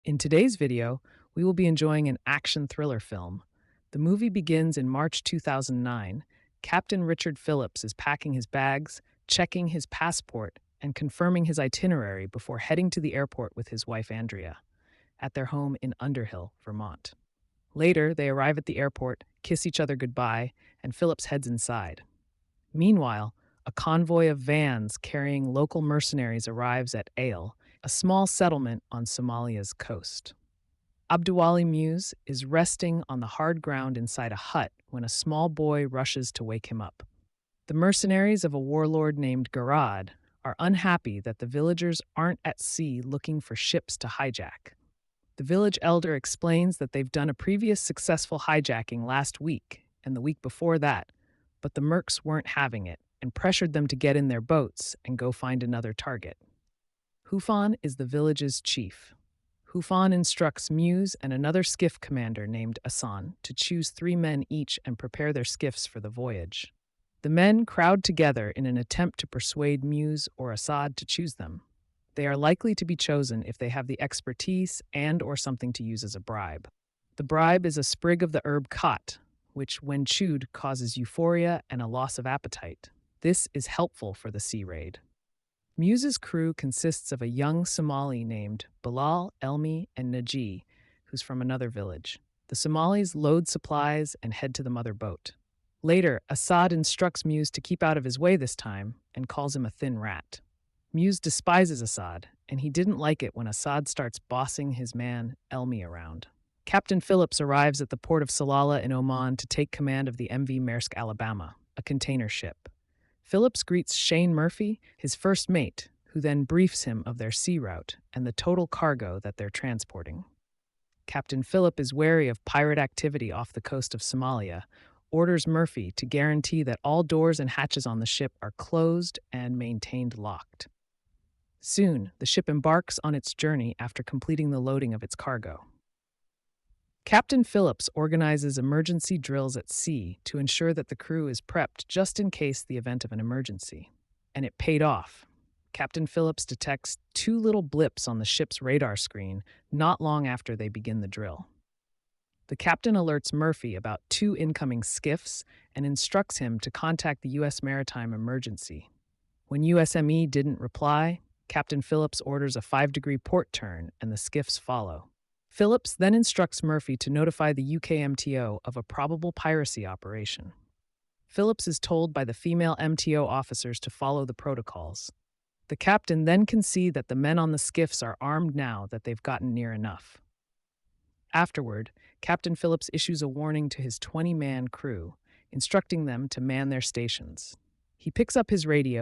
In today's video, we will be enjoying an action thriller film. The movie begins in March 2009. Captain Richard Phillips is packing his bags, checking his passport, and confirming his itinerary before heading to the airport with his wife Andrea at their home in Underhill, Vermont. Later, they arrive at the airport, kiss each other goodbye, and Phillips heads inside. Meanwhile, a convoy of vans carrying local mercenaries arrives at Ale, a small settlement on Somalia's coast. Abduwali Muse is resting on the hard ground inside a hut when a small boy rushes to wake him up. The mercenaries of a warlord named Garad are unhappy that the villagers aren't at sea looking for ships to hijack. The village elder explains that they've done a previous successful hijacking last week and the week before that, but the mercs weren't having it and pressured them to get in their boats and go find another target. Hufan is the village's chief. Hufan instructs Muse and another skiff commander named Asan to choose 3 men each and prepare their skiffs for the voyage. The men crowd together in an attempt to persuade Muse or Assad to choose them. They are likely to be chosen if they have the expertise and or something to use as a bribe. The bribe is a sprig of the herb khat, which when chewed causes euphoria and a loss of appetite. This is helpful for the sea raid. Muse's crew consists of a young Somali named Bilal, Elmi, and Naji, who's from another village. The Somalis load supplies and head to the mother boat. Later, Assad instructs Muse to keep out of his way this time and calls him a thin rat. Muse despises Assad, and he didn't like it when Assad starts bossing his man Elmi around. Captain Phillips arrives at the port of Salalah in Oman to take command of the MV Maersk Alabama, a container ship. Phillips greets Shane Murphy, his first mate, who then briefs him of their sea route and the total cargo that they're transporting. Captain Phillip is wary of pirate activity off the coast of Somalia, orders Murphy to guarantee that all doors and hatches on the ship are closed and maintained locked. Soon, the ship embarks on its journey after completing the loading of its cargo. Captain Phillips organizes emergency drills at sea to ensure that the crew is prepped just in case the event of an emergency. And it paid off. Captain Phillips detects 2 little blips on the ship's radar screen not long after they begin the drill. The captain alerts Murphy about 2 incoming skiffs and instructs him to contact the U.S. Maritime Emergency. When USME didn't reply, Captain Phillips orders a 5-degree port turn and the skiffs follow. Phillips then instructs Murphy to notify the UK MTO of a probable piracy operation. Phillips is told by the female MTO officers to follow the protocols. The captain then can see that the men on the skiffs are armed now that they've gotten near enough. Afterward, Captain Phillips issues a warning to his 20-man crew, instructing them to man their stations. He picks up his radio